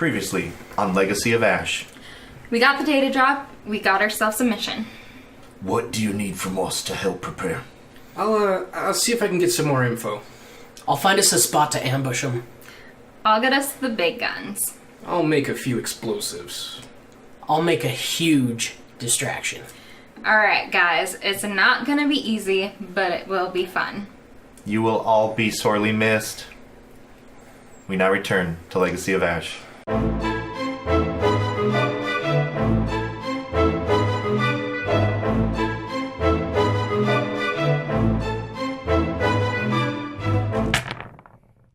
Previously on Legacy of Ash. We got the data drop. We got ourselves a mission. What do you need from us to help prepare? I'll see if I can get some more info. I'll find us a spot to ambush them. I'll get us the big guns. I'll make a few explosives. I'll make a huge distraction. Alright, guys. It's not gonna be easy, but it will be fun. You will all be sorely missed. We now return to Legacy of Ash.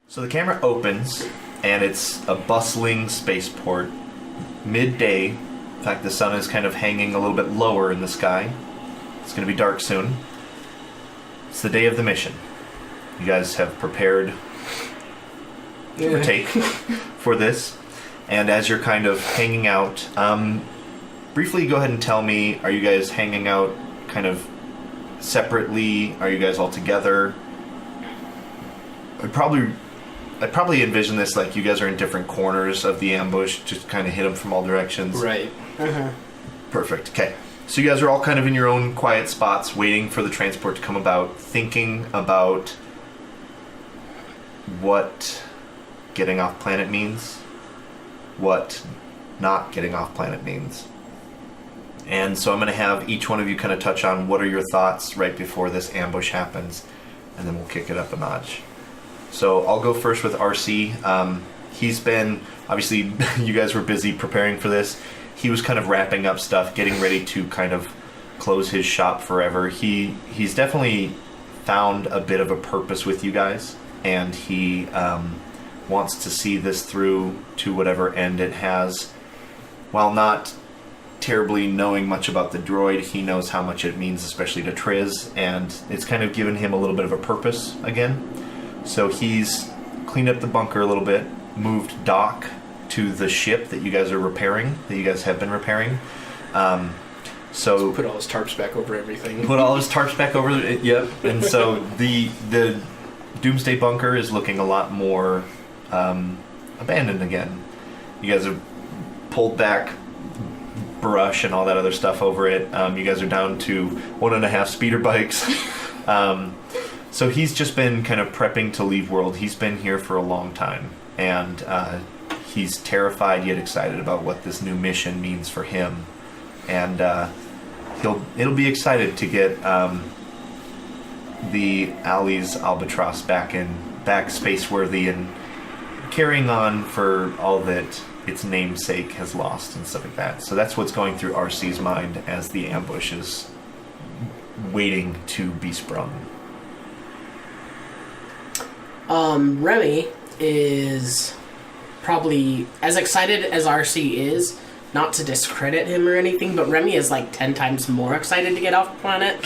So the camera opens, and it's a bustling spaceport. Midday. In fact, the sun is kind of hanging a little bit lower in the sky. It's going to be dark soon. It's the day of the mission. You guys have prepared to take for this. And as you're kind of hanging out, briefly go ahead and tell me, are you guys hanging out kind of separately? Are you guys all together? I'd probably envision this like you guys are in different corners of the ambush, just kind of hit them from all directions. Right. Perfect. Okay. So you guys are all kind of in your own quiet spots, waiting for the transport to come about, thinking about what getting off planet means, what not getting off planet means. And so I'm going to have each one of you kind of touch on what are your thoughts right before this ambush happens, and then we'll kick it up a notch. So I'll go first with RC. He's been, obviously, you guys were busy preparing for this. He was kind of wrapping up stuff, getting ready to kind of close his shop forever. He's definitely found a bit of a purpose with you guys, and he wants to see this through to whatever end it has. While not terribly knowing much about the droid, he knows how much it means, especially to Triz, and it's kind of given him a little bit of a purpose again. So he's cleaned up the bunker a little bit, moved Doc to the ship that you guys are repairing, that you guys have been repairing. So put all his tarps back over everything. Put all his tarps back over it, yep. And so the Doomsday bunker is looking a lot more abandoned again. You guys have pulled back brush and all that other stuff over it. You guys are down to 1.5 speeder bikes. So he's just been kind of prepping to leave world. He's been here for a long time, and he's terrified yet excited about what this new mission means for him. And it'll be excited to get the Alley's Albatross back spaceworthy and carrying on for all that its namesake has lost and stuff like that. So that's what's going through RC's mind as the ambush is waiting to be sprung. Remy is probably as excited as RC is, not to discredit him or anything, but Remy is like 10 times more excited to get off the planet.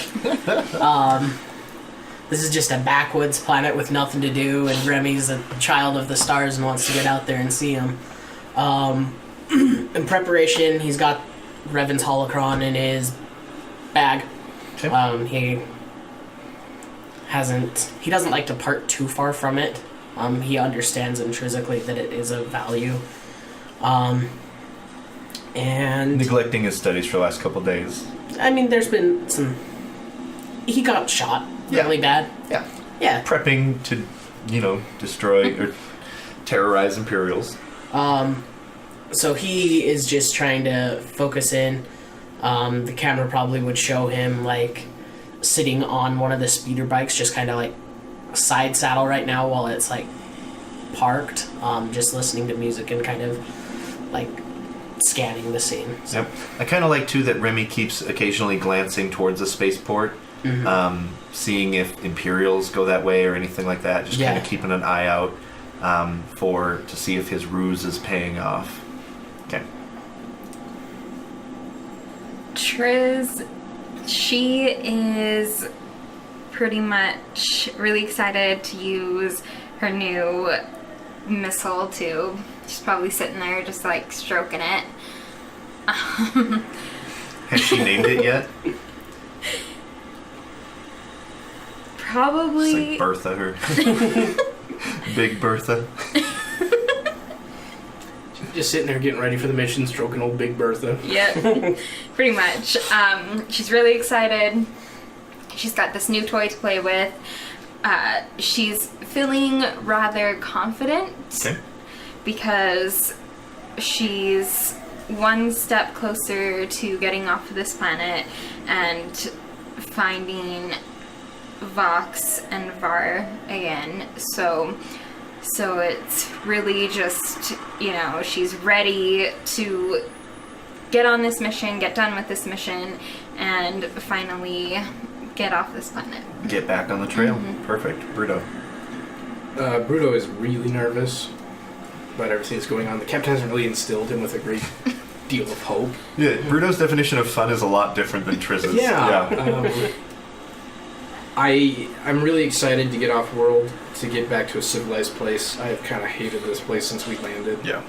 This is just a backwoods planet with nothing to do, and Remy's a child of the stars and wants to get out there and see them. In preparation, he's got Revan's holocron in his bag. Okay. He doesn't like to part too far from it. He understands intrinsically that it is of value. And neglecting his studies for the last couple days. I mean, there's been some... He got shot really bad. Yeah. Prepping to, destroy or terrorize Imperials. So he is just trying to focus in. The camera probably would show him, like, sitting on one of the speeder bikes, just kind of like side saddle right now while it's like parked, just listening to music and kind of like scanning the scene. So. Yep. I kind of like too that Remy keeps occasionally glancing towards the spaceport, seeing if Imperials go that way or anything like that. Just kind of keeping an eye out to see if his ruse is paying off. Okay. Triz, she is pretty much really excited to use her new missile tube. She's probably sitting there just like stroking it. Has she named it yet? Probably. It's like Bertha, her. Big Bertha. Just sitting there getting ready for the mission, stroking old Big Bertha. Yep, pretty much. She's really excited. She's got this new toy to play with. She's feeling rather confident Okay. because she's one step closer to getting off of this planet and finding Vox and Var again. So it's really just, she's ready to get on this mission, get done with this mission, and finally get off this planet. Get back on the trail. Perfect. Bruto. Bruto is really nervous about everything that's going on. The captain hasn't really instilled him with a great deal of hope. Yeah, Bruto's definition of fun is a lot different than Triz's. I'm really excited to get off world, to get back to a civilized place. I have kind of hated this place since we landed. Yeah.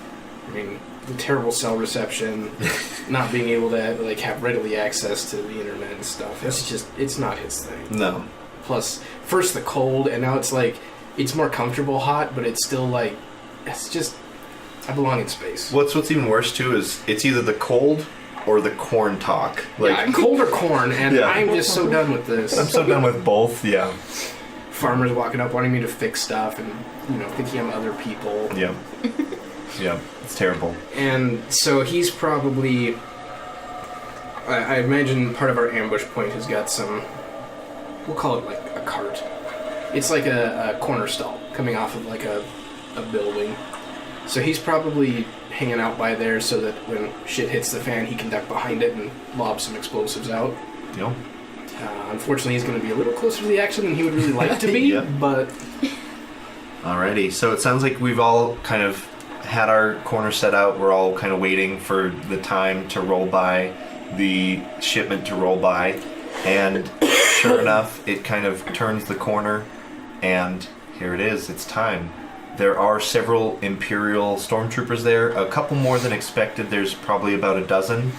I mean, the terrible cell reception, not being able to have readily access to the internet and stuff. It's not his thing. No. Plus, first the cold, and now it's more comfortable hot, but it's still I belong in space. What's even worse too is it's either the cold or the corn talk. Cold or corn, and Yeah. I'm just so done with this. I'm so done with both. Yeah. Farmers walking up wanting me to fix stuff, and thinking I'm other people. Yeah. Yeah. It's terrible. And so he's probably, I imagine part of our ambush point has got some, we'll call it like a cart. It's like a corner stall coming off of like a building. So he's probably hanging out by there so that when shit hits the fan, he can duck behind it and lob some explosives out. Yeah. Unfortunately, he's going to be a little closer to the action than he would really like to be, Yeah. but... Alrighty. So it sounds like we've all kind of had our corner set out. We're all kind of waiting for the time to roll by, the shipment to roll by, and sure enough, it kind of turns the corner, and here it is. It's time. There are several Imperial stormtroopers there, a couple more than expected. There's probably about a dozen.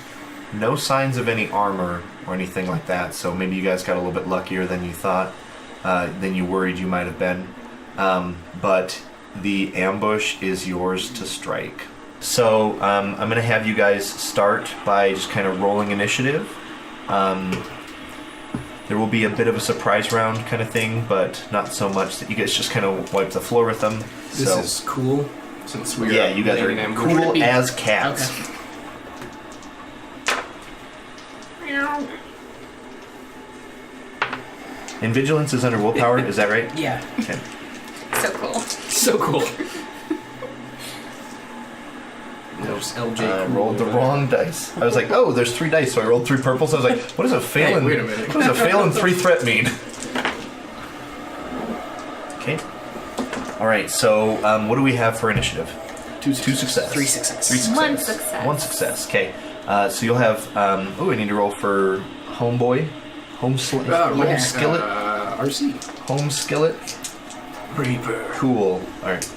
No signs of any armor or anything like that, so maybe you guys got a little bit luckier than you thought, than you worried you might have been. But the ambush is yours to strike. So I'm going to have you guys start by just kind of rolling initiative. There will be a bit of a surprise round kind of thing, but not so much that you guys just kind of wipe the floor with them. This is cool, since we're you guys laying are an ambush. cool as cats. Okay. And vigilance is under willpower, is that right? Yeah. Okay. So cool. So cool. There's LJ. I rolled the wrong dice. I was like, oh, there's 3 dice, so I rolled 3 purples. I was like, what does a fail Hey, and wait a minute. what does a fail and 3 threat mean? Okay. All right. So what do we have for initiative? 2 success. 3 success. 3 success. 1 success. 1 success. Okay. So you'll have. I need to roll for homeboy, home skillet, RC. home skillet. Reaper. Cool. All right.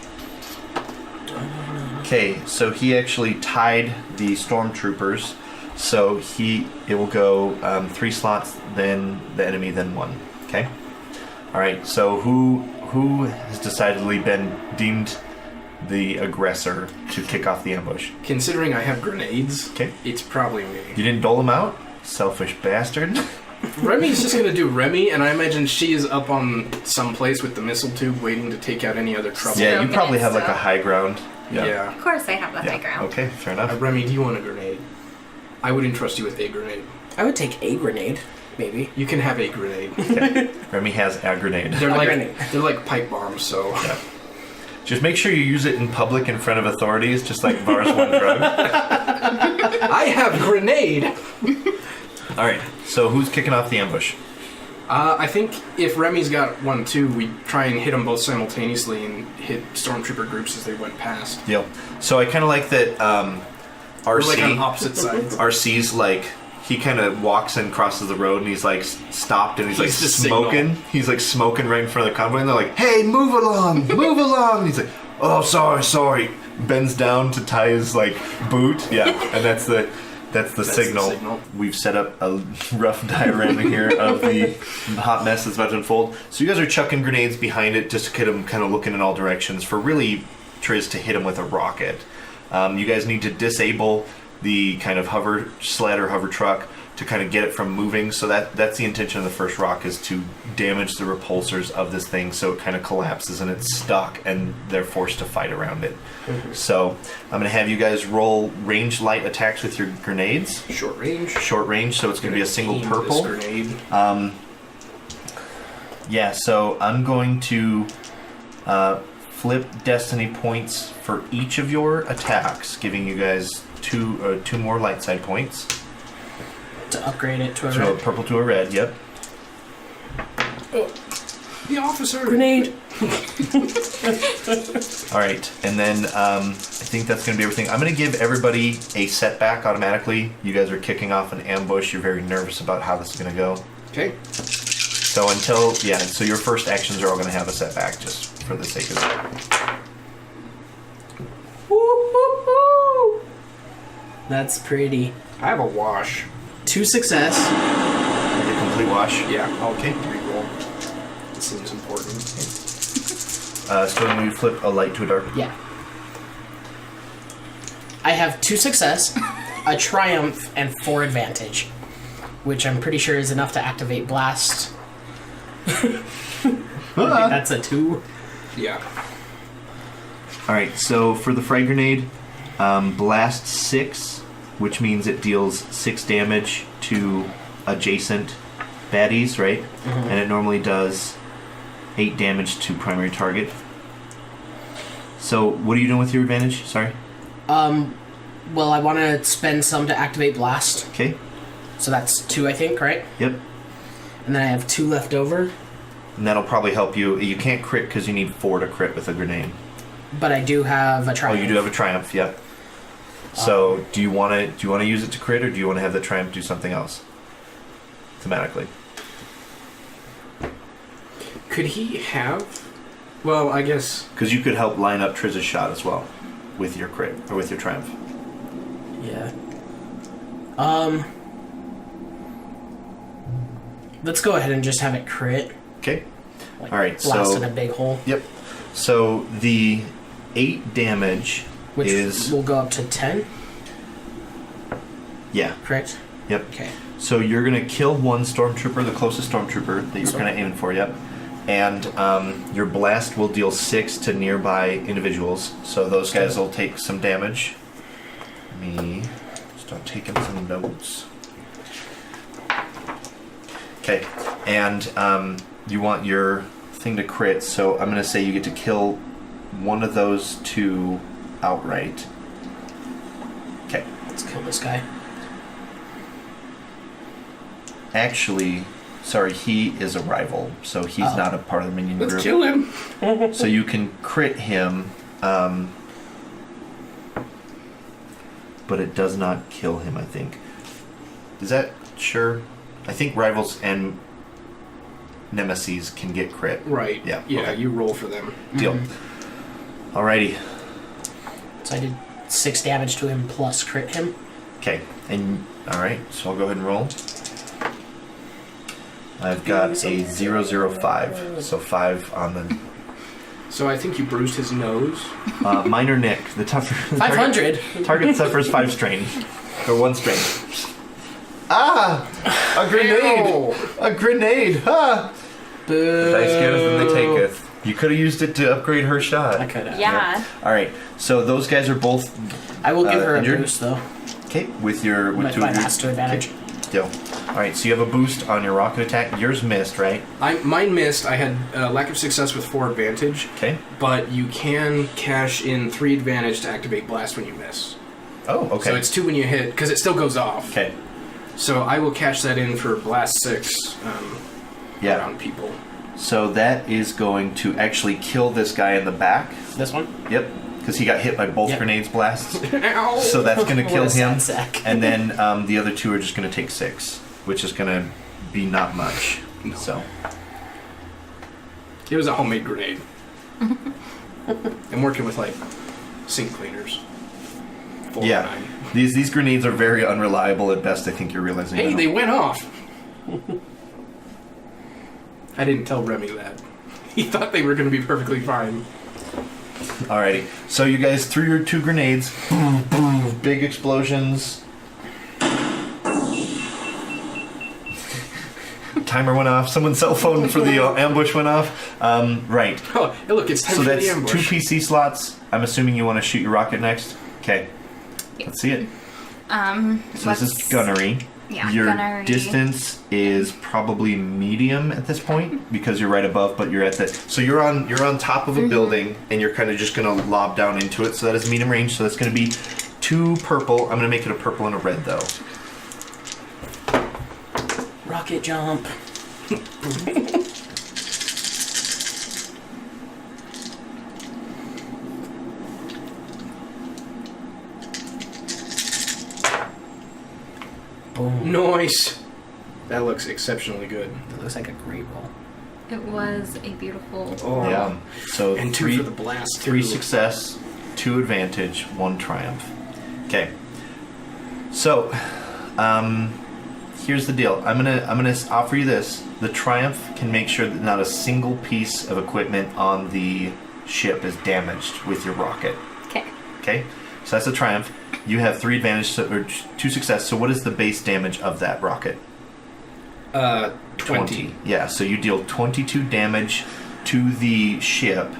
Okay, so he actually tied the stormtroopers, so it will go 3 slots, then the enemy, then 1. Okay. All right. So who has decidedly been deemed the aggressor to kick off the ambush? Considering I have grenades, Okay. it's probably me. You didn't dole them out, selfish bastard. Remy's just gonna do Remy, and I imagine she is up on some place with the missile tube waiting to take out any other trouble. Yeah, you Okay, probably have like a so- high ground. Yeah. Of course I have the high ground. Okay, fair enough. Remy, do you want a grenade? I would entrust you with a grenade. I would take a grenade, maybe. You can have a grenade. Remy has a grenade. They're like pipe bombs, so... Yeah. Just make sure you use it in public in front of authorities, just like Var's one drug. I have grenade! All right, so who's kicking off the ambush? I think if Remy's got one too, we try and hit them both simultaneously and hit stormtrooper groups as they went past. Yep. So I kind of like that We're like on RC, opposite sides. RC's like, he kind of walks and crosses the road and he's like stopped and he's like He's the smoking. signal. He's like smoking right in front of the convoy and they're like, hey, move along, move along. And he's like, oh, sorry. Bends down to tie his like boot. Yeah, and that's the signal. the signal. We've set up a rough diorama here of the hot mess that's about to unfold. So you guys are chucking grenades behind it just to get them kind of looking in all directions for really Triz to hit him with a rocket. You guys need to disable the kind of hover sled or hover truck to kind of get it from moving. So that's the intention of the first rock, is to damage the repulsors of this thing so it kind of collapses and it's stuck and they're forced to fight around it. So I'm going to have you guys roll ranged light attacks with your grenades. Short range. Short range, so it's going to be a single Aim purple. this grenade. Yeah, so I'm going to flip destiny points for each of your attacks, giving you guys two more light side points. To upgrade it to a So red. a purple to a red, yep. The officer. Grenade. All right, and then I think that's going to be everything. I'm going to give everybody a setback automatically. You guys are kicking off an ambush. You're very nervous about how this is going to go. Okay. So so your first actions are all going to have a setback, just for the sake of it. That's pretty. I have a wash. 2 success. The complete wash. Yeah. Okay. Reroll. It seems important. So when you flip a light to a dark. Yeah. I have 2 success, a triumph, and 4 advantage, which I'm pretty sure is enough to activate blast. That's a 2. Yeah. All right. So for the frag grenade, blast 6, which means it deals 6 damage to adjacent baddies, right? And it normally does 8 damage to primary target. So what are you doing with your advantage? Sorry. Well, I want to spend some to activate blast, Okay. so that's 2, I think, right? Yep. And then I have 2 left over, And that'll probably help you. You can't crit because you need 4 to crit with a grenade. but I do have a Oh, triumph. you do have a triumph, yep. So do you want to use it to crit, or do you want to have the triumph do something else? Thematically. Could he have? Well, I guess. Because you could help line up Triz's shot as well with your crit or with your triumph. Yeah. Let's go ahead and just have it crit. Okay. Like, All right. blast So in a big hole, yep. So the 8 damage which is will go up to 10. yeah. Correct. Yep. Okay. So you're gonna kill one stormtrooper, the closest stormtrooper that you're kind of aiming for. Yep. And your blast will deal 6 to nearby individuals. So those guys will take some damage. Let me start taking some notes. Okay. And you want your thing to crit. So I'm gonna say you get to kill one of those 2 outright. Okay. Let's kill this guy. Actually, sorry, he is a rival, so he's not a part of the minion Let's group. kill him. So you can crit him, but it does not kill him, I think. Is that sure? I think rivals and nemesis can get crit. Right. Yeah, Yeah. okay. You roll for them. Deal. Alrighty. So I did 6 damage to him plus crit him. Okay. And alright, so I'll go ahead and roll. I've got a 005, so 5 on the So I think you bruised his nose. minor nick. The tougher 500. target suffers 5 strain or 1 strain. Ah! A grenade! Ow! A grenade! Ah! Boo. The dice giveth and they taketh. You could have used it to upgrade her shot. I could have. Yeah. All right. So those guys are both I will give her a injured? boost though. okay with your with My 2 of 5 your has to advantage. okay, deal. All right. So you have a boost on your rocket attack. Yours missed, right? Mine missed. I had lack of success with 4 advantage, Okay. but you can cash in 3 advantage to activate blast when you miss. Oh, okay. So it's 2 when you hit, because it still goes off. okay. So I will cash that in for blast 6 Yeah. around people. So that is going to actually kill this guy in the back. This one? Yep. Because he got hit by both Yep. grenades blasts. Ow! So that's going to What kill a sad him. sack. And then the other 2 are just going to take 6, which is going to be not much. So It was a homemade grenade. I'm working with like sink cleaners. 4 yeah, 9. these grenades are very unreliable at best. I think you're realizing. Hey, now. they went off. I didn't tell Remy that. He thought they were going to be perfectly fine. Alrighty. So you guys threw your 2 grenades. Boom, boom, big explosions. Timer went off. Someone's cell phone for the ambush went off. Right. Oh, hey, look, it's time So for that's the 2 ambush. PC slots. I'm assuming you want to shoot your rocket next. Okay. Let's see it. So this is gunnery. Yeah, your gunnery. distance is probably medium at this point because you're right above, but you're at the. So you're on top of a building and you're kind of just gonna lob down into it. So that is medium range. So that's gonna be 2 purple. I'm gonna make it a purple and a red though. Rocket jump. Boom. Nice. That looks exceptionally good. That looks like a great roll. It was a beautiful. Oh. Yeah. So And 2 for the blast. 3 too. success, 2 advantage, 1 triumph. Okay. So, here's the deal. I'm gonna offer you this. The triumph can make sure that not a single piece of equipment on the ship is damaged with your rocket. Okay. Okay. So that's a triumph. You have 3 advantage or 2 success. So what is the base damage of that rocket? 20. Yeah. So you deal 22 damage to the ship,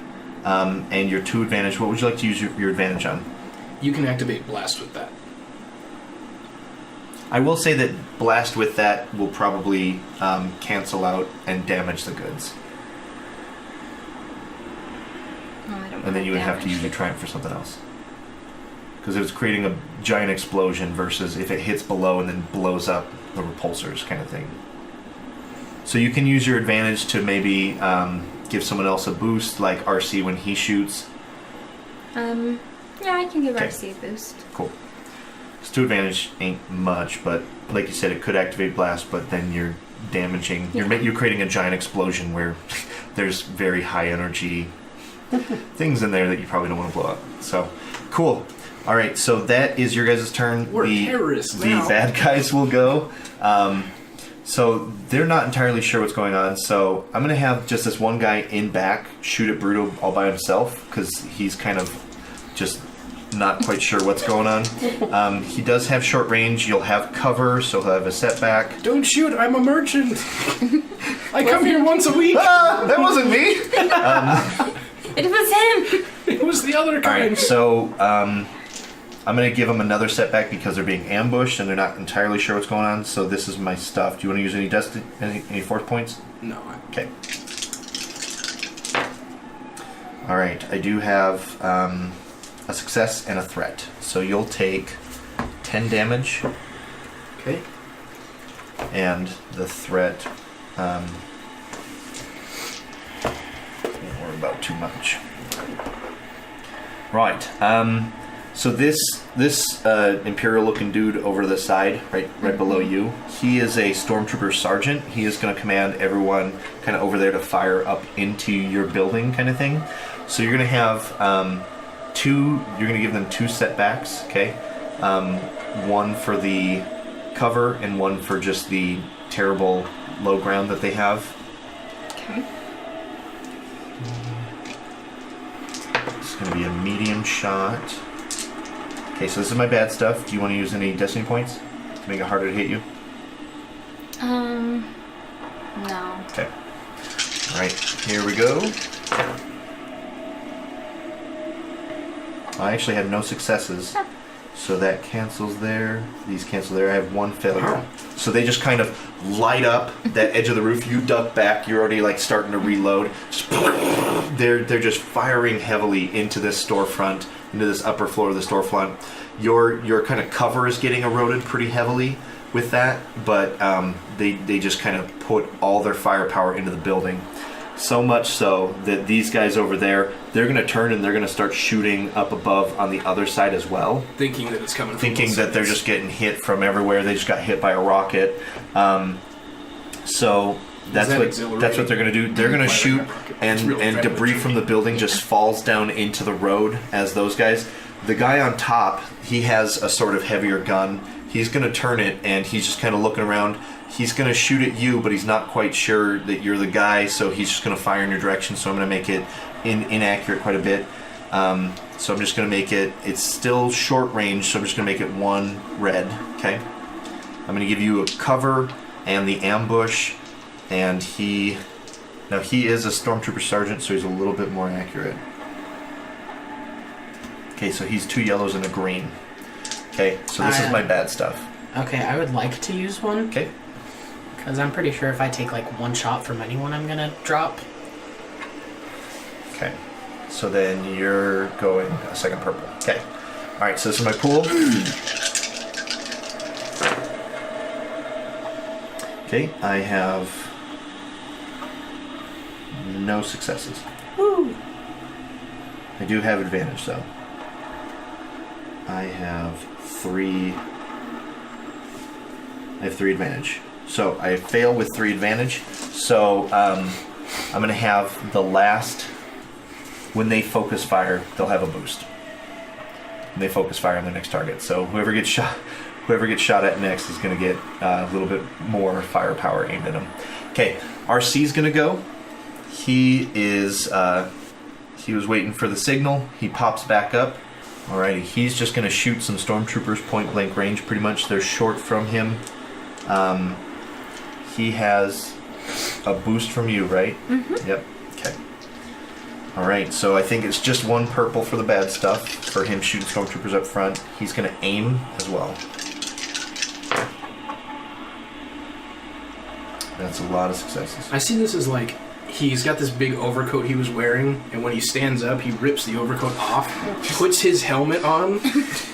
and your 2 advantage. What would you like to use your advantage on? You can activate blast with that. I will say that blast with that will probably cancel out and damage the goods, Oh, I don't and then you would have to damage. use your triumph for something else. Because it's creating a giant explosion versus if it hits below and then blows up the repulsors kind of thing. So you can use your advantage to maybe give someone else a boost, like RC when he shoots. Yeah, I can give Okay. RC a boost. Cool. So 2 advantage ain't much, but like you said, it could activate blast, but then you're damaging. Yeah. You're creating a giant explosion where there's very high energy things in there that you probably don't want to blow up. So, cool. All right, so that is your guys' turn. We're terrorists The now. bad guys will go. So they're not entirely sure what's going on. So I'm going to have just this one guy in back shoot at Bruto all by himself because he's kind of just not quite sure what's going on. He does have short range. You'll have cover, so he'll have a setback. Don't shoot, I'm a merchant. I come here once a week. Ah, that wasn't me. It was him! It was the other All kind. right, so I'm going to give them another setback because they're being ambushed and they're not entirely sure what's going on. So this is my stuff. Do you want to use any force points? No. Okay. All right, I do have a success and a threat. So you'll take 10 damage, Okay. and the threat. Don't worry about too much. Right. So this Imperial-looking dude over to the side, right below you, he is a stormtrooper sergeant. He is going to command everyone kind of over there to fire up into your building, kind of thing. So you're going to have You're going to give them 2 setbacks. Okay. One for the cover and one for just the terrible low ground that they have. Okay. It's going to be a medium shot. Okay, so this is my bad stuff. Do you want to use any destiny points to make it harder to hit you? No. Okay. Alright, here we go. I actually have no successes, so that cancels there. These cancel there. I have 1 failure. So they just kind of light up that edge of the roof. You duck back. You're already like starting to reload. Just, they're just firing heavily into this storefront, into this upper floor of the storefront. Your kind of cover is getting eroded pretty heavily with that, but they just kind of put all their firepower into the building. So much so that these guys over there, they're going to turn and they're going to start shooting up above on the other side as well. Thinking that it's coming from Thinking both that they're sides. just getting hit from everywhere. They just got hit by a rocket. So that's that what exhilarating? that's what they're going to do. They're going to Fire shoot, that rocket. It's and real debris adrenaline. from the building just falls down into the road as those guys. The guy on top, he has a sort of heavier gun. He's going to turn it, and he's just kind of looking around. He's going to shoot at you, but he's not quite sure that you're the guy, so he's just going to fire in your direction, so I'm going to make it inaccurate quite a bit. So I'm just going to make it, it's still short range, so I'm just going to make it 1 red, okay? I'm going to give you a cover and the ambush, and now he is a Stormtrooper Sergeant, so he's a little bit more accurate. Okay, so he's 2 yellows and a green. Okay, so this is my bad stuff. Okay, I would like to use one. Okay. Because I'm pretty sure if I take like 1 shot from anyone, I'm gonna drop. Okay. So then you're going a second purple. Okay. Alright, so this is my pool. Okay, I have no successes. Woo! I do have advantage though. I have 3 advantage. So I fail with 3 advantage. So I'm going to have the last, when they focus fire, they'll have a boost. And they focus fire on the next target. So whoever gets shot at next is going to get a little bit more firepower aimed at them. Okay, RC's going to go. He was waiting for the signal. He pops back up. Alrighty, he's just going to shoot some stormtroopers point blank range pretty much. They're short from him. He has a boost from you, right? Mm-hmm. Yep. Okay. Alright, so I think it's just 1 purple for the bad stuff for him shooting stormtroopers up front. He's going to aim as well. That's a lot of successes. I see this as like he's got this big overcoat he was wearing, and when he stands up, he rips the overcoat off, puts his helmet on,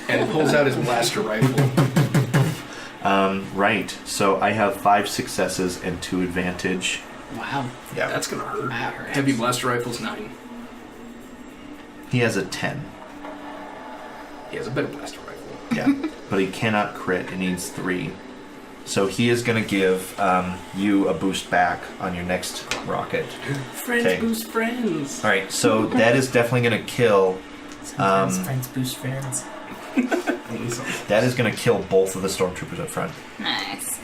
and pulls out his blaster rifle. Right. So I have 5 successes and 2 advantage. Wow. Yeah. That's gonna hurt. That hurts. Heavy blaster rifle's 9. He has a 10. He has a better blaster rifle. Yeah. But he cannot crit. It needs 3. So he is going to give you a boost back on your next rocket. Friends Okay. boost friends. All right. So that is definitely going to kill. Sometimes friends boost friends. That is going to kill both of the stormtroopers up front. Nice.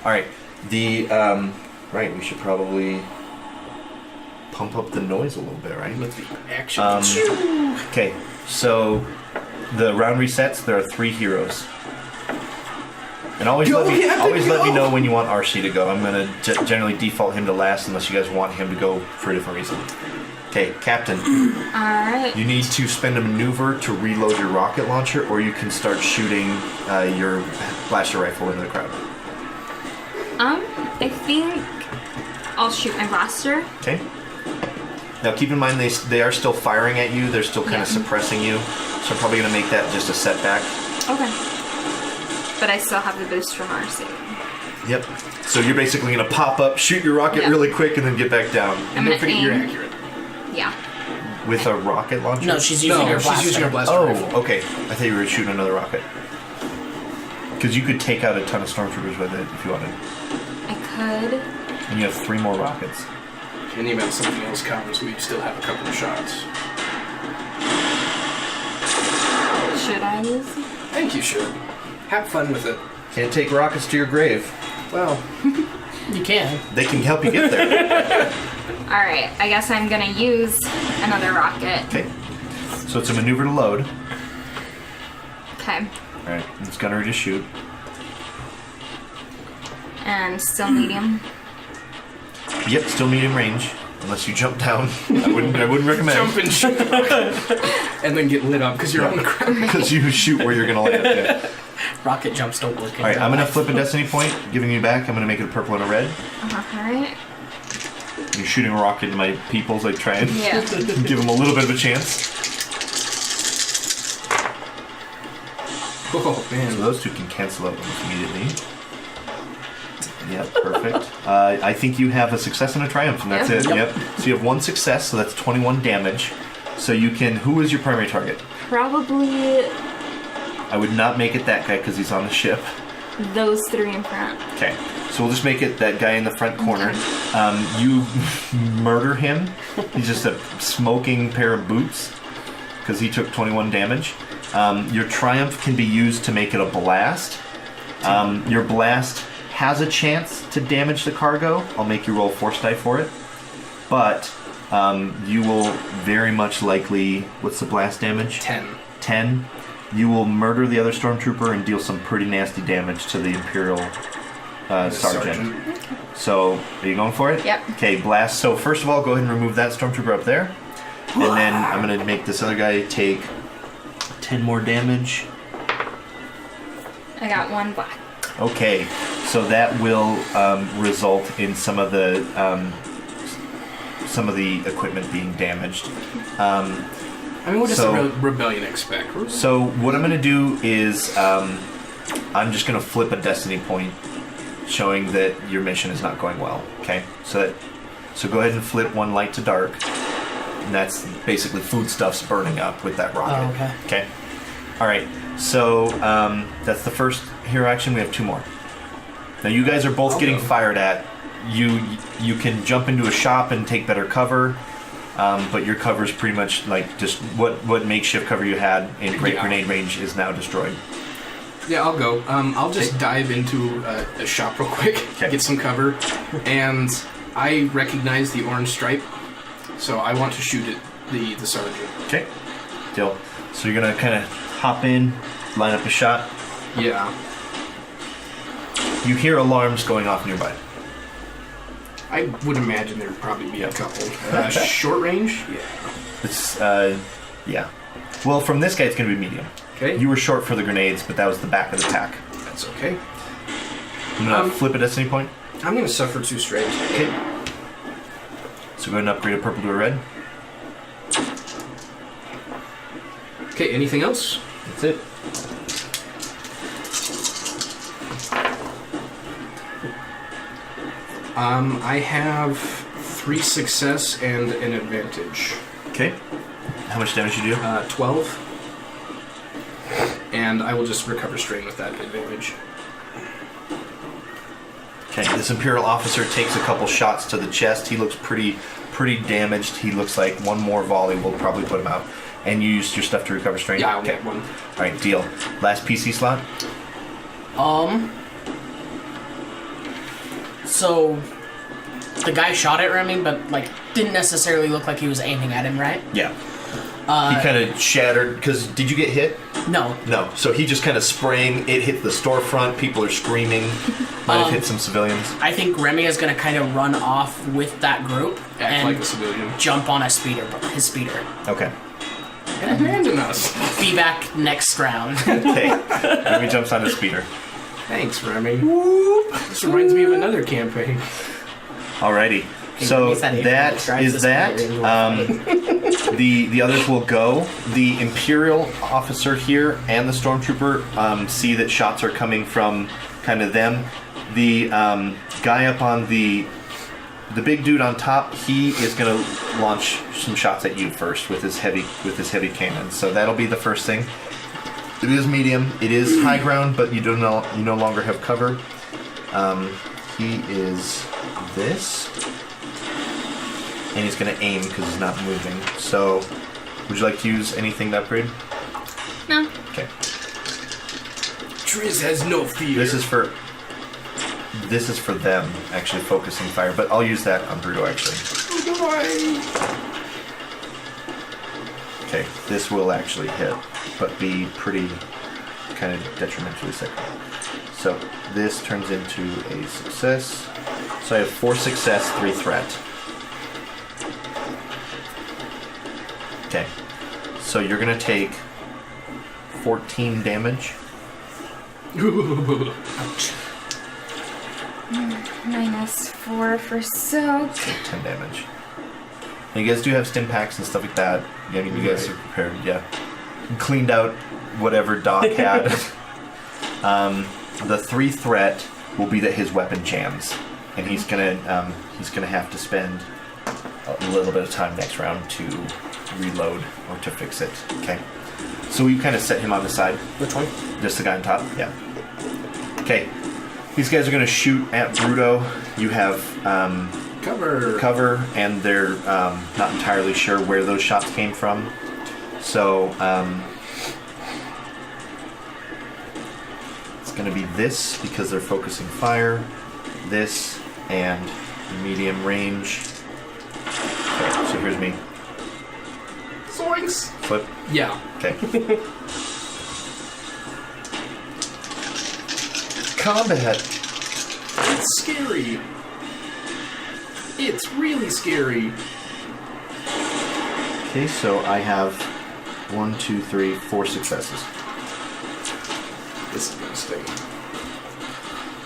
All right. Right. We should probably pump up the noise a little bit, right? With the action. Okay. So the round resets. There are 3 heroes. And always let me know when you want RC to go. I'm going to generally default him to last unless you guys want him to go for a different reason. Okay, Captain. Alright. You need to spend a maneuver to reload your rocket launcher, or you can start shooting your blaster rifle into the crowd. I think I'll shoot my blaster. Okay. Now keep in mind they are still firing at you. They're still kind of suppressing you. So I'm probably going to make that just a setback. Okay. But I still have the boost from RC. Yep. So you're basically going to pop up, shoot your rocket really quick, and then get back down. I'm going to aim. You're accurate. Yeah. With a rocket launcher? No, she's using her blaster. She's using her blaster rifle. Oh, okay. I thought you were shooting another rocket. Because you could take out a ton of stormtroopers with it if you wanted. I could. And you have 3 more rockets. In the event something else comes, we still have a couple of shots. Should I use? I think you should. Have fun with it. Can't take rockets to your grave. Well, You can. They can help you get there. Alright, I guess I'm gonna use another rocket. Okay. So it's a maneuver to load. Okay. Alright, it's gunnery to shoot. And still medium. Yep, still medium range. Unless you jump down. I wouldn't recommend. jump and shoot. And then get lit up because you're on the ground. Because you shoot where you're going to land. Yeah. Rocket jumps don't work. Alright, I'm going to flip a destiny point, giving you back. I'm going to make it a purple and a red. Alright. You're shooting a rocket into my peoples. I try and Yeah. give them a little bit of a chance. Oh, man. So those 2 can cancel out almost immediately. Yep, perfect. I think you have a success and a triumph, and that's it. Yep. So you have 1 success, so that's 21 damage. So you can... Who is your primary target? Probably I would not make it that guy because he's on the ship. those 3 in front. Okay, so we'll just make it that guy in the front corner. You murder him. He's just a smoking pair of boots because he took 21 damage. Your triumph can be used to make it a blast. Your blast has a chance to damage the cargo. I'll make you roll force die for it. But You will very much likely... What's the blast damage? 10. 10. You will murder the other stormtrooper and deal some pretty nasty damage to the Imperial sergeant. So, are you going for it? Yep. Okay, blast. So first of all, go ahead and remove that stormtrooper up there. And then I'm going to make this other guy take 10 more damage. I got 1 black. Okay, so that will result in some of the equipment being damaged. I mean, what does So- the rebellion expect? So what I'm going to do is I'm just going to flip a destiny point, showing that your mission is not going well. Okay, so go ahead and flip 1 light to dark, and that's basically foodstuffs burning up with that rocket. Oh, okay. Okay. All right. So that's the first hero action. We have 2 more. Now you guys are both getting fired at. You can jump into a shop and take better cover, but your cover is pretty much like just what makeshift cover you had in great grenade range is now destroyed. Yeah, I'll go. I'll just dive into a shop real quick, Okay. get some cover, and I recognize the orange stripe, so I want to shoot at the sergeant. Okay. Deal. So you're gonna kind of hop in, line up a shot. Yeah. You hear alarms going off nearby. I would imagine there'd probably be a couple. Short range? Yeah. It's yeah. Well, from this guy, it's gonna be medium. Okay. You were short for the grenades, but that was the back of the pack. That's okay. I'm gonna flip a destiny point. I'm gonna suffer 2 straight. Okay. So go ahead and upgrade a purple to a red. Okay, anything else? That's it. I have 3 success and an advantage. Okay. How much damage you do? 12. And I will just recover strain with that advantage. Okay. This Imperial officer takes a couple shots to the chest. He looks pretty damaged. He looks like 1 more volley will probably put him out. And you used your stuff to recover strain? Yeah, I'll get 1. All right, deal. Last PC slot? So the guy shot at Remy, but like didn't necessarily look like he was aiming at him, right? Yeah. He kind of shattered, because did you get hit? No. No. So he just kind of spraying, it hit the storefront, people are screaming, might have hit some civilians. I think Remy is gonna kind of run off with that group Act and like a civilian. jump on his speeder. Okay. And abandon us. Be back next round. Okay. Remy jumps on the speeder. Thanks, Remy. This reminds me of another campaign. Alrighty. So Remy said he that drives is this that. player. The others will go. The Imperial officer here and the Stormtrooper see that shots are coming from kind of them. The guy up on the big dude on top, he is going to launch some shots at you first with his heavy cannon. So that'll be the first thing. It is medium. It is high ground, but you no longer have cover. He is this, and he's going to aim because he's not moving. So, would you like to use anything to upgrade? No. Okay. Triz has no fear. This is for them actually focusing fire, but I'll use that on Bruto actually. Okay, this will actually hit, but be pretty kind of detrimentally sick. So this turns into a success. So I have 4 success, 3 threat. Okay, so you're gonna take 14 damage. Ouch. -4 for soak. So 10 damage. And you guys do have stim packs and stuff like that. Yeah, I mean, you guys are prepared. Yeah, cleaned out whatever Doc had. The 3 threat will be that his weapon jams, and he's gonna have to spend a little bit of time next round to reload or to fix it. Okay. So we kind of set him on the side. Which one? Just the guy on top. Yeah. Okay. These guys are gonna shoot at Bruto. You have cover, and they're not entirely sure where those shots came from. So it's going to be this because they're focusing fire, this, and medium range. Okay, So here's me. Zoinks! Flip. Yeah. Okay. Combat. It's scary. It's really scary. Okay, so I have 1, 2, 3, 4 successes. This is gonna sting.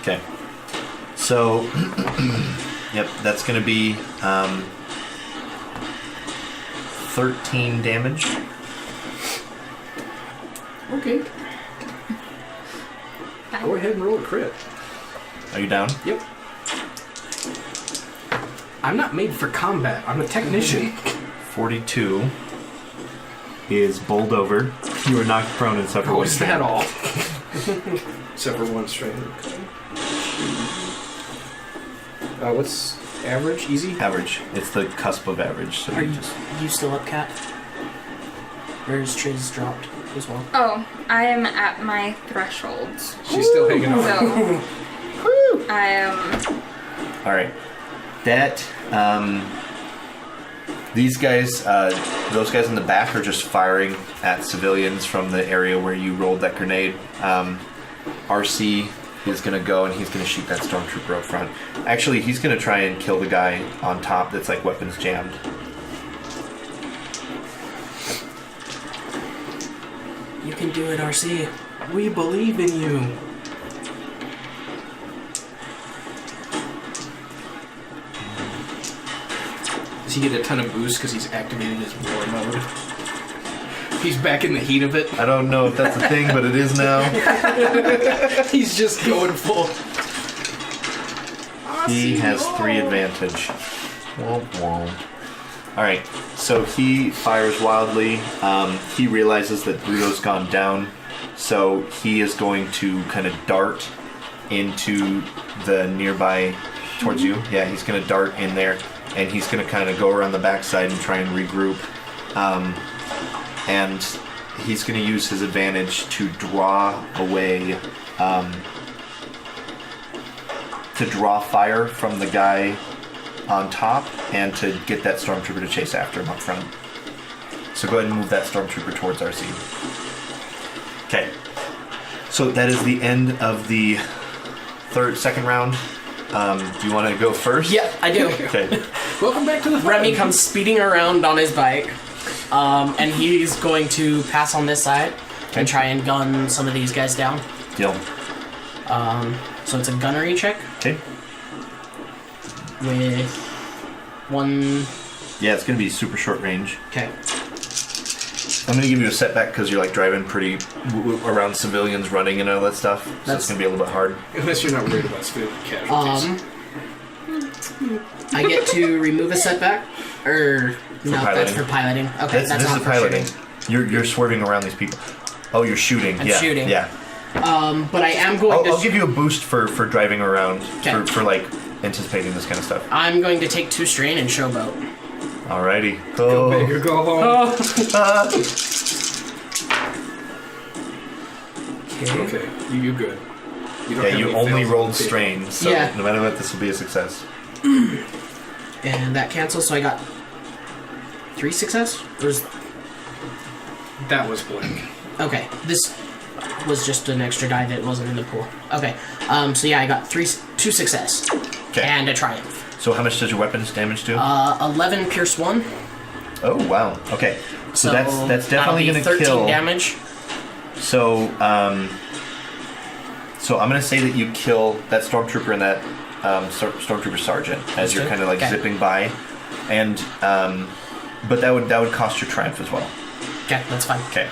Okay. So, yep, that's going to be 13 damage. Okay. Go ahead and roll a crit. Are you down? Yep. I'm not made for combat. I'm a technician. 42 is bowled over. You are knocked prone and suffer Oh, one is strain. that all? Except for one strain. What's average? Easy? Average. It's the cusp of average. So Are you you, just... you still up, Cat? Or is Triz dropped as well? Oh, I am at my thresholds. She's still hanging on. So, I am. All right. That these guys, those guys in the back are just firing at civilians from the area where you rolled that grenade. RC is going to go and he's going to shoot that stormtrooper up front. Actually, he's going to try and kill the guy on top that's like weapons jammed. You can do it, RC. We believe in you. Does he get a ton of boost because he's activated his war mode? He's back in the heat of it. I don't know if that's a thing, but it is now. He's just going full. He has 3 advantage. Womp womp. Alright, so he fires wildly. He realizes that Bruto's gone down, so he is going to kind of dart into the nearby towards you. Yeah, he's going to dart in there, and he's going to kind of go around the backside and try and regroup. And he's going to use his advantage to draw away, to draw fire from the guy on top and to get that stormtrooper to chase after him up front. So go ahead and move that stormtrooper towards RC. Okay. So that is the end of the second round. Do you want to go first? Yeah, I do. Okay. Welcome back to the Remy fun. comes speeding around on his bike, and he's going to pass on this side and try and gun some of these guys down. Deal. So it's a gunnery check Okay. with 1. Yeah, it's going to be super short range. Okay. I'm going to give you a setback because you're like driving pretty around civilians running and all that stuff. So That's- it's going to be a little bit hard. Unless you're not worried about civilian casualties. I get to remove a setback, or no? That's piloting. for piloting. Okay, This that's is not for piloting. shooting. You're swerving around these people. Oh, you're shooting. I'm yeah. shooting. Yeah. But I am going to. I'll give you a boost for driving around Okay. for like anticipating this kind of stuff. I'm going to take 2 strain and showboat. Alrighty. Go big or go home. Okay, you're good. You don't Yeah, have you any only fails rolled on the table. strain, so Yeah. no matter what, this will be a success. And that cancels, so I got 3 success? Or is... That was blank. Okay, this was just an extra die that wasn't in the pool. Okay, so yeah, I got 2 success. Okay. And a triumph. So how much does your weapons damage do? 11 pierce 1. Oh wow. Okay. So that's definitely that'll be gonna 13 kill. damage. So so I'm gonna say that you kill that stormtrooper and that stormtrooper sergeant as you're kind of like Okay. zipping by, and but that would cost your triumph as well. Okay, that's fine. Okay.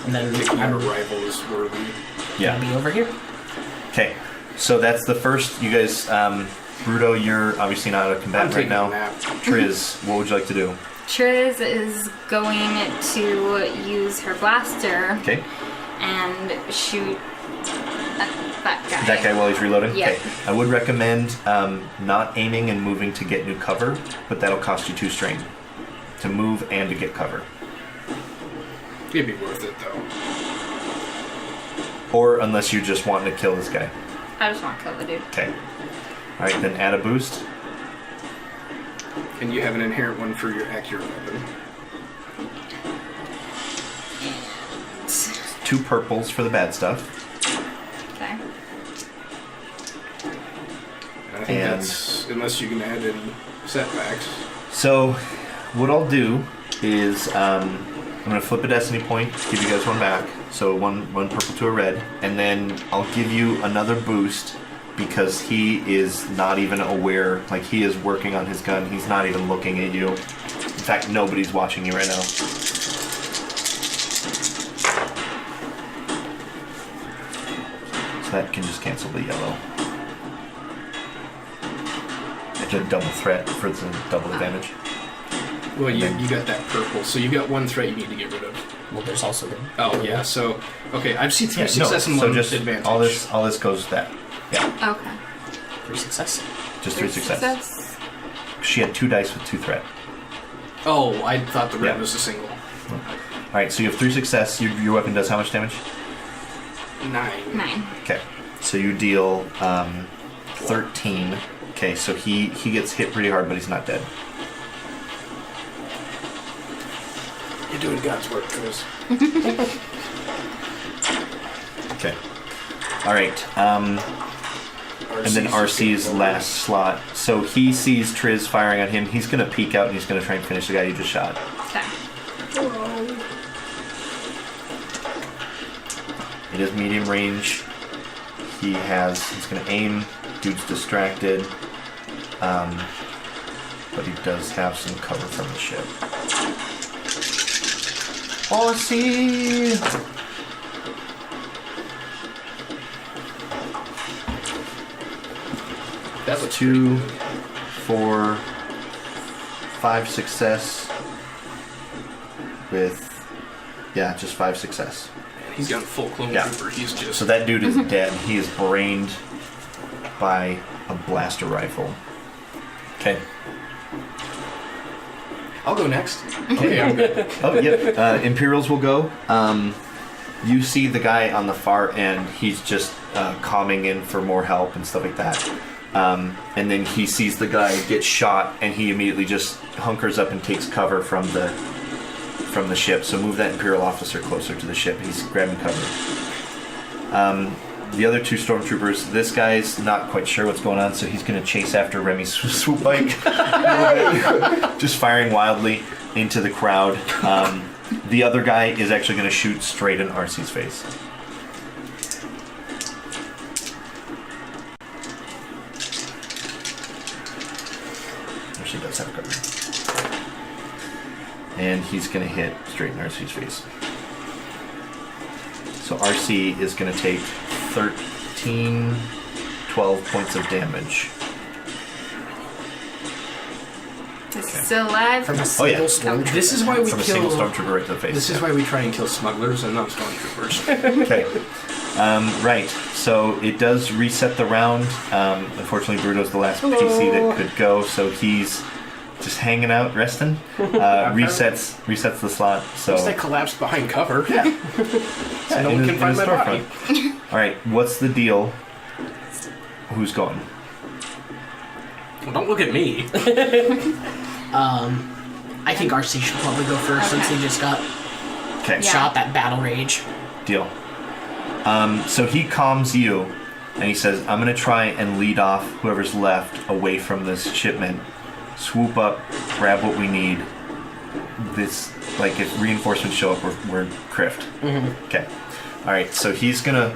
And then Making your rival is worthy. I'll Yeah. be over here. Okay. So that's the first. You guys, Bruto, you're obviously not out of I'm combat right taking now. a nap. Triz, what would you like to do? Triz is going to use her blaster Okay. and shoot at that guy. That guy while he's reloading? Yeah. Okay. I would recommend not aiming and moving to get new cover, but that'll cost you 2 strain. To move and to get cover. It'd be worth it though. Or unless you're just wanting to kill this guy. I just want to kill the dude. Okay. Alright, then add a boost. And you have an inherent one for your accurate weapon. 2 purples for the bad stuff. Okay. And I think And- that's, unless you can add any setbacks. So, what I'll do is I'm going to flip a destiny point, give you guys one back. So one purple to a red, and then I'll give you another boost because he is not even aware. Like, he is working on his gun. He's not even looking at you. In fact, nobody's watching you right now. So that can just cancel the yellow. It's a double threat for the double advantage. Well, you got that purple, so you got one threat you need to get rid of. Well, there's also the. Oh yeah, so okay, I've seen 3 Yeah, success and so 1 just advantage. all this goes to that. Yeah, Okay. 3 success. just 3 success. She had 2 dice with 2 threat. Oh, I thought the red Yeah. was a single. All right, so you have 3 success. Your weapon does how much damage? 9. 9. Okay, so you deal 13. Okay, so he gets hit pretty hard, but he's not dead. You're doing God's work, Triz. Okay. All right. And then RC's last slot. So he sees Triz firing on him. He's gonna peek out and he's gonna try and finish the guy you just shot. Okay. It is medium range. He's gonna aim. Dude's distracted. But he does have some cover from the ship. RC! That looks 2, 4, 5 success with, just 5 success. He's got a full clone Yeah. trooper. He's just. So that dude is dead. He is brained by a blaster rifle. Okay. I'll go next. Okay, I'm good. Oh, yep. Imperials will go. You see the guy on the far end. He's just calming in for more help and stuff like that. And then he sees the guy get shot, and he immediately just hunkers up and takes cover from the ship. So move that Imperial officer closer to the ship. He's grabbing cover. The other 2 stormtroopers, this guy's not quite sure what's going on, so he's going to chase after Remy's swoop bike. Just firing wildly into the crowd. The other guy is actually going to shoot straight in RC's face. She does have cover. And he's going to hit straight in RC's face. So RC is going to take 13, 12 points of damage. Is he still alive? From a Oh, single yeah. stormtrooper. This is why we From a kill. single stormtrooper right to the face. This is why we try and kill smugglers and not stormtroopers. Okay. Right. So it does reset the round. Unfortunately, Bruto's the last PC that could go, so he's just hanging out, resting. Resets the slot. So. At least I collapsed behind cover. Yeah. So no one can find my body. All right. What's the deal? Who's going? Well, don't look at me. I think RC should probably go first since he just got Okay. Yeah. shot that battle rage. Deal. So he calms you, and he says, I'm going to try and lead off whoever's left away from this shipment. Swoop up, grab what we need. This, like, if reinforcements show up, we're criffed. Mm-hmm. Okay. All right. So he's gonna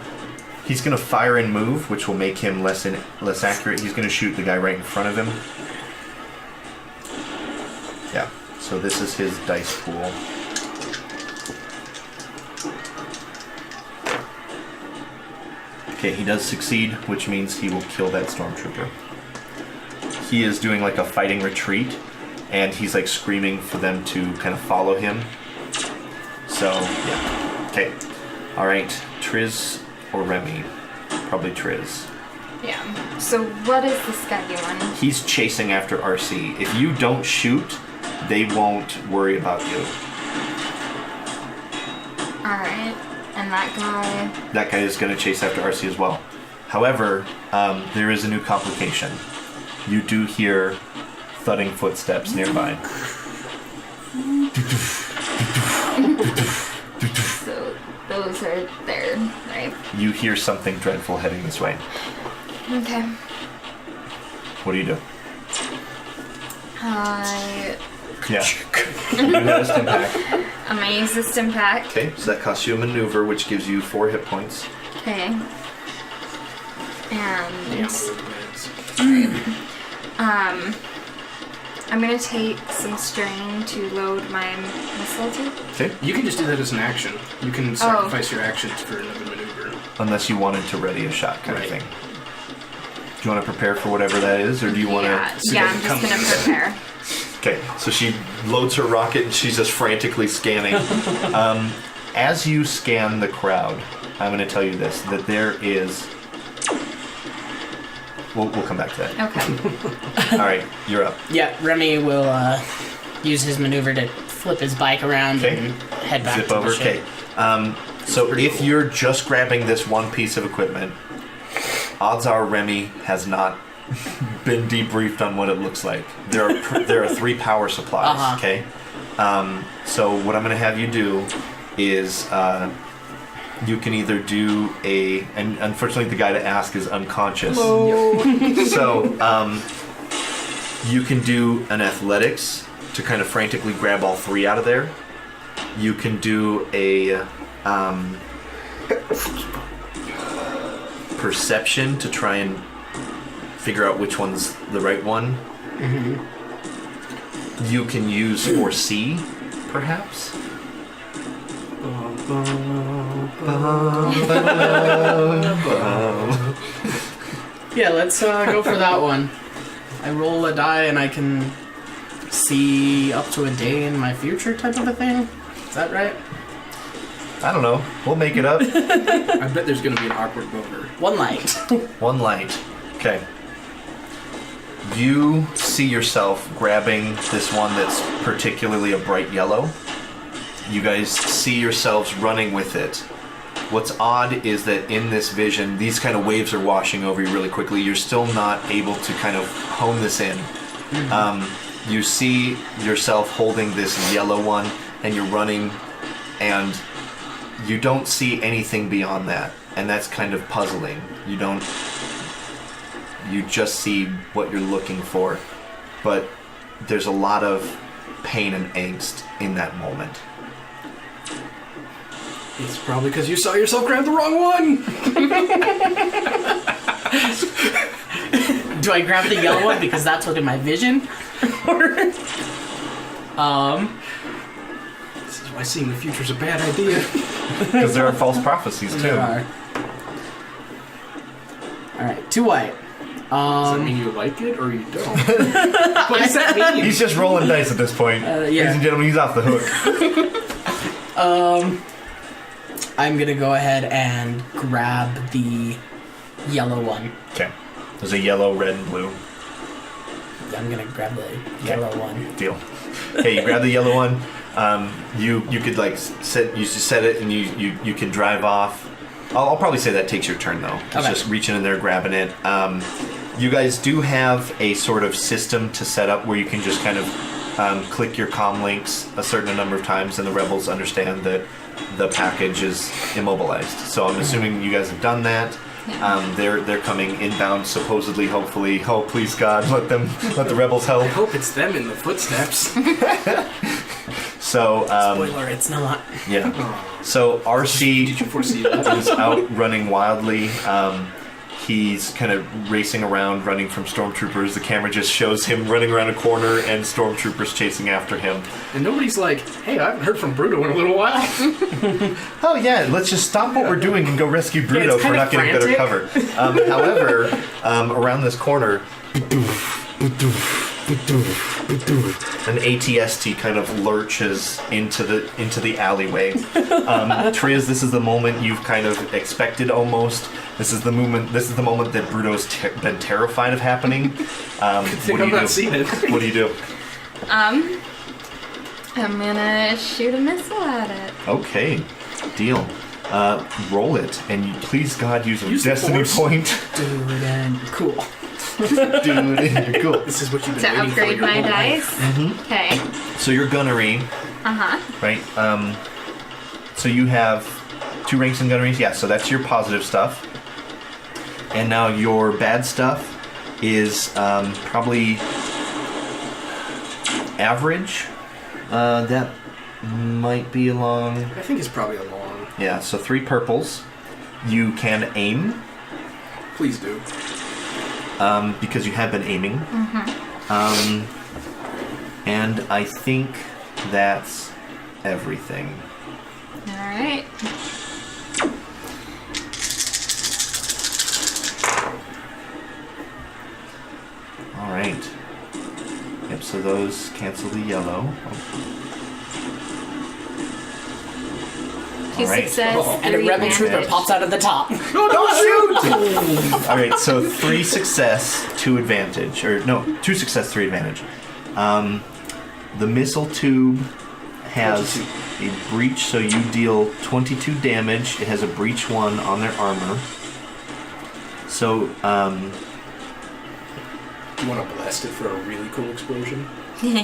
fire and move, which will make him less accurate. He's gonna shoot the guy right in front of him. Yeah. So this is his dice pool. Okay, he does succeed, which means he will kill that stormtrooper. He is doing like a fighting retreat, and he's like screaming for them to kind of follow him. So, yeah. Okay. Alright, Triz or Remy? Probably Triz. Yeah. So what is this guy doing? He's chasing after RC. If you don't shoot, they won't worry about you. Alright. And that That guy is going to chase after RC as well. However, there is a new complication. You do hear thudding footsteps nearby. So those are there, right? You hear something dreadful heading this way. Okay. What do you do? Yeah. You hit a stim pack. I'm gonna use the stim pack. Okay, so that costs you a maneuver, which gives you 4 hit points. Okay. And I'm gonna take some strain to load my missile too. Okay. You can just do that as an action. You can sacrifice your actions for another maneuver. Unless you wanted to ready a shot kind Right. of thing. Do you want to prepare for whatever that is, or do you want to... Yeah, I'm just gonna prepare. Okay, so she loads her rocket and she's just frantically scanning. As you scan the crowd, I'm going to tell you this, that there is... We'll come back to that. Okay. All right, you're up. Yeah, Remy will use his maneuver to flip his bike around Okay. and head back Zip to over. the ship. Okay. So if you're just grabbing this one piece of equipment, odds are Remy has not been debriefed on what it looks like. There are 3 power supplies. Uh-huh. Okay. So what I'm going to have you do is you can either do and unfortunately the guy to ask is unconscious. So you can do an athletics to kind of frantically grab all 3 out of there. You can do a perception to try and figure out which one's the right one. Mm-hmm. You can use foresee, perhaps. Yeah, let's go for that one. I roll a die and I can see up to a day in my future type of a thing. Is that right? I don't know. We'll make it up. I bet there's going to be an awkward boner. One light. 1 light. Okay. You see yourself grabbing this one that's particularly a bright yellow. You guys see yourselves running with it. What's odd is that in this vision, these kind of waves are washing over you really quickly. You're still not able to kind of hone this in. Mm-hmm. You see yourself holding this yellow one, and you're running, and you don't see anything beyond that. And that's kind of puzzling. You just see what you're looking for. But there's a lot of pain and angst in that moment. It's probably because you saw yourself grab the wrong one! Do I grab the yellow one because that's what in my vision? This is why seeing the future's a bad idea. Because there are false prophecies, too. There are. Alright, 2 white. Does that mean you like it or you don't? What does that mean? He's just rolling dice at this point. Yeah. Ladies and gentlemen, he's off the hook. I'm gonna go ahead and grab the yellow one. Okay. There's a yellow, red, and blue. I'm gonna grab the yellow one. Deal. Okay, you grab the yellow one. You could like set it and you can drive off. I'll probably say that takes your turn though. It's Okay. just reaching in there, grabbing it. You guys do have a sort of system to set up where you can just kind of click your comm links a certain number of times, and the rebels understand that the package is immobilized. So I'm assuming you guys have done that. They're coming inbound, supposedly, hopefully. Oh, please God, let the rebels help. I hope it's them in the footsteps. So Spoiler, it's not. yeah. So RC Did you foresee that? is out running wildly. He's kind of racing around, running from stormtroopers. The camera just shows him running around a corner and stormtroopers chasing after him. And nobody's like, hey, I haven't heard from Bruto in a little while. Oh yeah, let's just stop what we're doing and go rescue Bruto it's if we're kinda not getting better frantic. cover. However, around this corner, an ATST kind of lurches into the alleyway. Triz, this is the moment you've kind of expected almost. This is the moment that Bruto's been terrified of happening. What do you do? Seen it. What do you do? I'm gonna shoot a missile at it. Okay, deal. Roll it, and please God use a Use the destiny force. point. Do it and cool. Dude, you're cool. This is what you've been To waiting for upgrade your my whole life. dice. Okay. So your gunnery, right? So you have 2 ranks in gunnery. Yeah, so that's your positive stuff. And now your bad stuff is probably average. That might be along. I think it's probably a long. Yeah, so 3 purples. You can aim Please do. because you have been aiming. And I think that's everything. All right. All right. Yep, so those cancel the yellow. Two All right. success, And a 3 rebel trooper advantage. pops out of the top. No, don't shoot! All right, so 3 success, 2 advantage, or no, 2 success, 3 advantage. The missile tube has a breach, so you deal 22 damage. It has a breach 1 on their armor. So, Do you want to blast it for a really cool explosion? Yeah.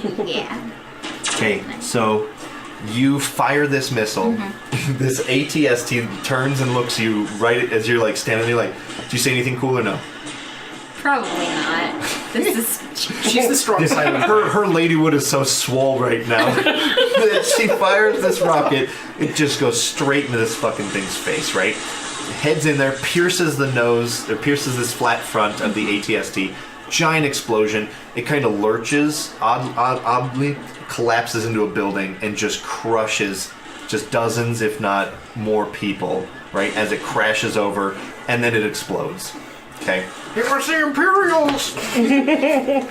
okay, so you fire this missile. This ATST turns and looks you right as you're like standing there. Like, do you say anything cool or no? Probably not. This is. She's the strong silent. Her ladywood is so swole right now that she fires this rocket. It just goes straight into this fucking thing's face, right? Heads in there, pierces the nose, or pierces this flat front of the ATST. Giant explosion. It kind of lurches, oddly, collapses into a building, and just crushes just dozens, if not more people, right? As it crashes over, and then it explodes. Okay. It was the Imperials!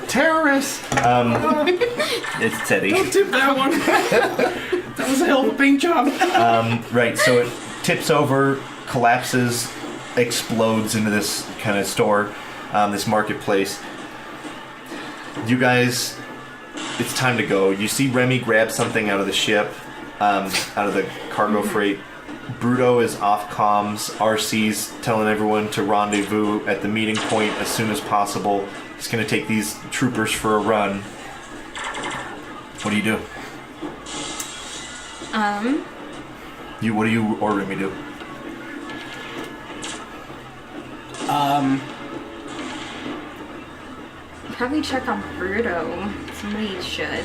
Terrorists! It's Teddy. Don't tip that one. That was a hell of a paint job. Right, so it tips over, collapses, explodes into this kind of store, this marketplace. You guys, it's time to go. You see Remy grab something out of the ship, out of the cargo freight. Bruto is off comms. RC's telling everyone to rendezvous at the meeting point as soon as possible. He's going to take these troopers for a run. What do you do? What do you or Remy do? Probably check on Bruto. Somebody should.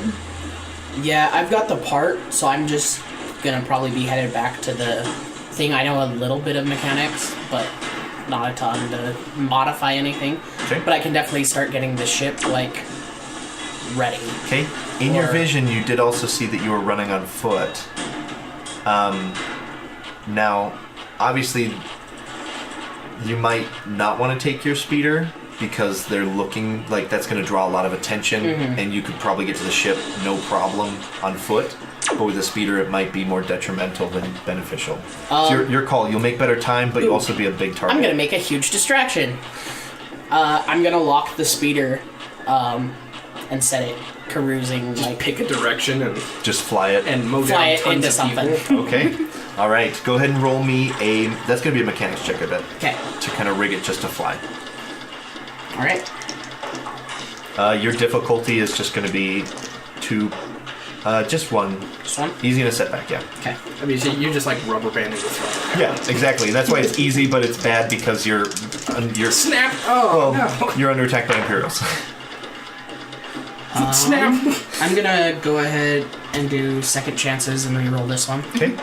Yeah, I've got the part, so I'm just gonna probably be headed back to the thing. I know a little bit of mechanics, but not a ton to modify anything. Okay. But I can definitely start getting the ship, like, ready. Okay. In your Or- vision, you did also see that you were running on foot. Now, obviously, you might not want to take your speeder because they're looking like that's going to draw a lot of attention, and you could probably get to the ship no problem on foot. But with a speeder, it might be more detrimental than beneficial. It's your call. You'll make better time, but you'll also be a big target. I'm gonna make a huge distraction. I'm gonna lock the speeder, and set it carousing, like Pick a direction and Just fly it. mow fly down it tons into of something. people. Okay. All right. Go ahead and roll me a. That's going to be a mechanics check, I bet. Okay. To kind of rig it just to fly. All right. Your difficulty is just going to be 2. Just 1. This one. Easy and a setback, yeah. Okay. I mean, so you're just like rubber banding the throttle. Yeah, exactly. That's why it's easy, but it's bad because you're Snap! Oh, no. you're under attack by Imperials. Snap! I'm gonna go ahead and do second chances and reroll this one. Okay.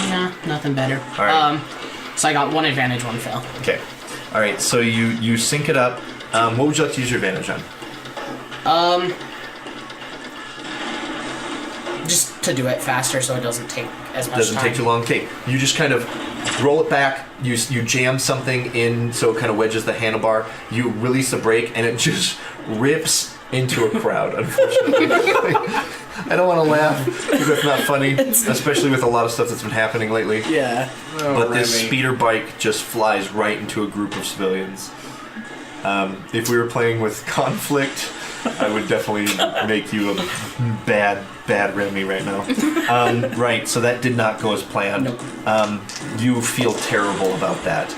Nah, nothing better. All right. So I got 1 advantage, 1 fail. Okay. All right. So you sync it up. What would you like to use your advantage on? Just to do it faster so it doesn't take as much Doesn't time. take too long. Okay. You just kind of roll it back. You jam something in so it kind of wedges the handlebar. You release the brake and it just rips into a crowd. Unfortunately, I don't want to laugh because that's not funny, especially with a lot of stuff that's been happening lately. Yeah. But this Remy. speeder bike just flies right into a group of civilians. If we were playing with conflict, I would definitely make you a bad Remy right now. Right, so that did not go as planned. Nope. You feel terrible about that.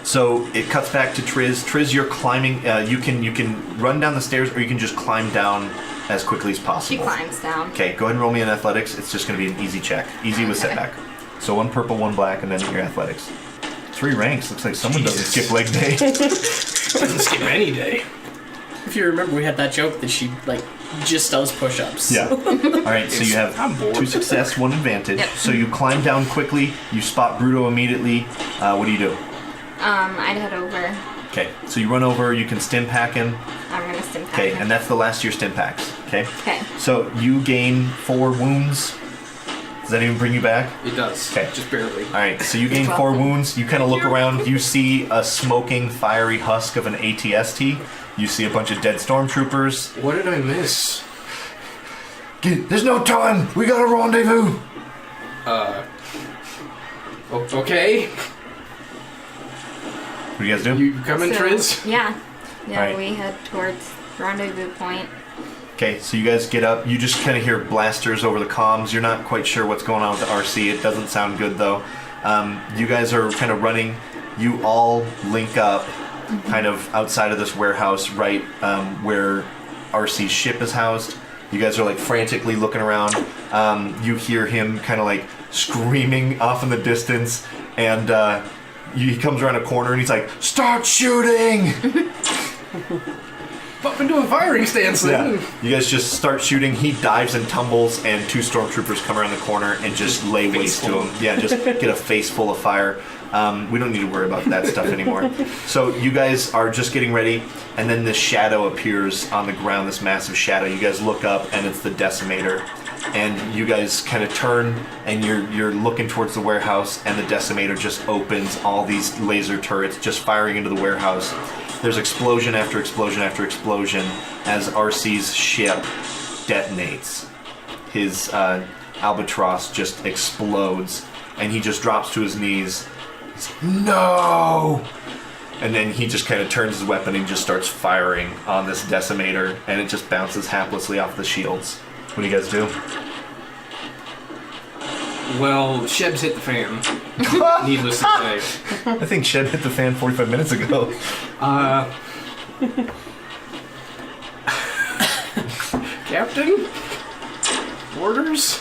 So it cuts back to Triz. Triz, you're climbing. You can run down the stairs, or you can just climb down as quickly as She possible. climbs down. Okay, go ahead and roll me an athletics. It's just going to be an easy check. Easy with Okay. setback. So 1 purple, 1 black, and then your athletics. 3 ranks. Looks like someone doesn't Jesus. skip leg day. Doesn't skip any day. If you remember, we had that joke that she like just does push-ups. Yeah. All right, so you I'm have bored. 2 success, 1 advantage. Yep. So you climb down quickly. You spot Bruto immediately. What do you do? I'd head over. Okay, so you run over. You can stim pack him. I'm gonna stim pack Okay, him. and that's the last of your stim packs. Okay. Okay. So you gain 4 wounds. Does that even bring you back? It does. Okay. Just barely. All right, so you gain 4 wounds. You kind of look around. You see a smoking, fiery husk of an ATST. You see a bunch of dead stormtroopers. What did I miss? There's no time. We got a rendezvous. Okay. What do you guys do? You coming, So, Triz? Yeah. Yeah, Alright. we head towards rendezvous point. Okay, so you guys get up. You just kind of hear blasters over the comms. You're not quite sure what's going on with the RC. It doesn't sound good though. You guys are kind of running. You all link up, kind of outside of this warehouse, right where RC's ship is housed. You guys are like frantically looking around. You hear him kind of like screaming off in the distance, and he comes around a corner and he's like, "Start shooting!" Up into a firing stance then. Yeah. You guys just start shooting. He dives and tumbles, and 2 stormtroopers come around the corner and just lay waste to him. Yeah, just get a face full of fire. We don't need to worry about that stuff anymore. So you guys are just getting ready, and then this shadow appears on the ground, this massive shadow. You guys look up, and it's the Decimator. And you guys kind of turn, and you're looking towards the warehouse, and the Decimator just opens all these laser turrets, just firing into the warehouse. There's explosion after explosion after explosion as RC's ship detonates. His albatross just explodes, and he just drops to his knees. He's like, "No!" And then he just kind of turns his weapon and just starts firing on this Decimator, and it just bounces haplessly off the shields. What do you guys do? Well, Sheb's hit the fan. Needless to say. I think Shed hit the fan 45 minutes ago. Captain? Orders?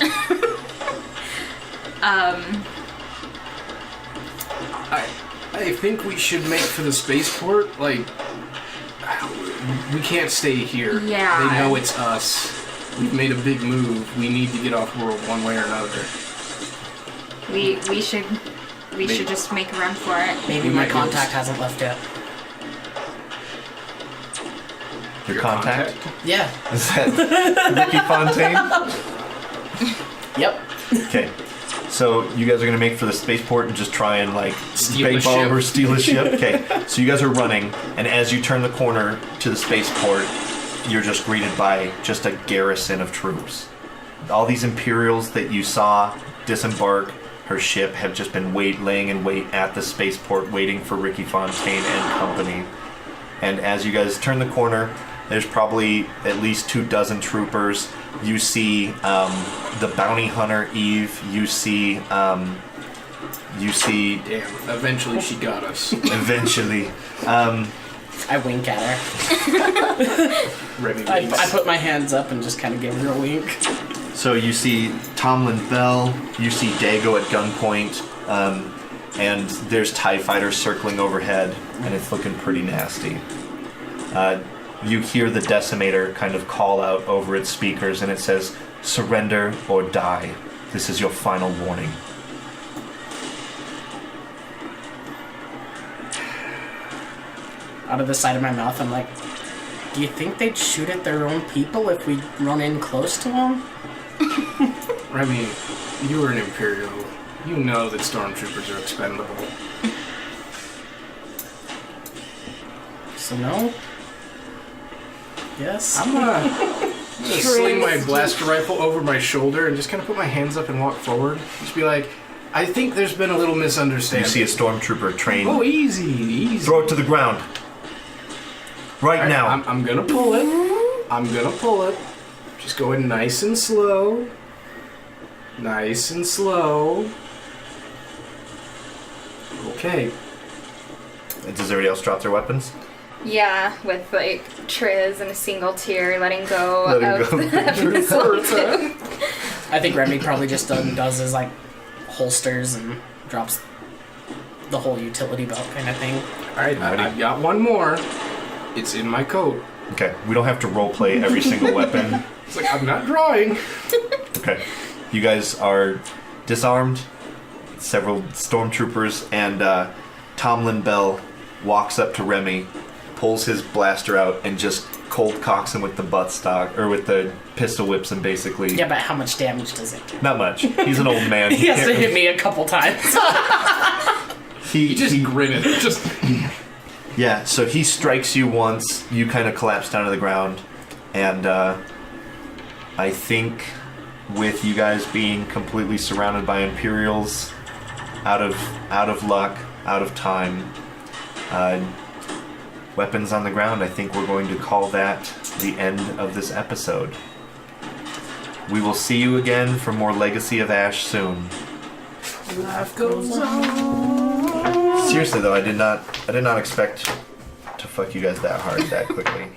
I think we should make for the spaceport. Like, we can't stay here. Yeah. They know it's us. We've made a big move. We need to get off world one way or another. We should just make a run for it. Maybe We my might lose. contact hasn't left yet. Your contact? Yeah. Is that Ricky Fontaine? Yep. Okay. So you guys are gonna make for the spaceport and just try and like Steal a paintball ship. or steal a ship. Okay. So you guys are running, and as you turn the corner to the spaceport, you're just greeted by just a garrison of troops. All these Imperials that you saw disembark her ship have just been laying in wait at the spaceport, waiting for Ricky Fontaine and company. And as you guys turn the corner, there's probably at least 24 troopers. You see the bounty hunter Eve. You see Damn, eventually she got us. eventually. I wink at her. Remy I winks. put my hands up and just kind of give her a wink. So you see Tomlin Bell. You see Dago at gunpoint, and there's TIE fighters circling overhead, and it's looking pretty nasty. You hear the Decimator kind of call out over its speakers, and it says, "Surrender or die. This is your final warning." Out of the side of my mouth, I'm like, do you think they'd shoot at their own people if we run in close to them? Remy, you were an Imperial. You know that stormtroopers are expendable. So no? Yes? I'm gonna sling my blaster rifle over my shoulder and just kind of put my hands up and walk forward. Just be like, I think there's been a little You misunderstanding. see a stormtrooper train. Oh, easy. Throw it to the ground. Right Alright, now. I'm gonna pull it. I'm gonna pull it. Just going nice and slow. Nice and slow. Okay. Does everybody else drop their weapons? Yeah, with like Triz and a single tear letting go Letting of go. the missile too. I think Remy probably just does his like holsters and drops the whole utility belt kind of thing. Alright, I've got one more. It's in my coat. Okay, we don't have to roleplay every single weapon. It's like, I'm not drawing. Okay, you guys are disarmed. Several stormtroopers, and Tomlin Bell walks up to Remy, pulls his blaster out, and just cold cocks him with the buttstock, or with the pistol whips him, basically. Yeah, but how much damage does it do? Not much. He's an old man. He has to hit me a couple times. You just grin at it. Just Yeah, so he strikes you once, you kind of collapse down to the ground, and I think with you guys being completely surrounded by Imperials, out of luck, out of time, weapons on the ground, I think we're going to call that the end of this episode. We will see you again for more Legacy of Ash soon. life goes on. Seriously though, I did not expect to fuck you guys that hard that quickly.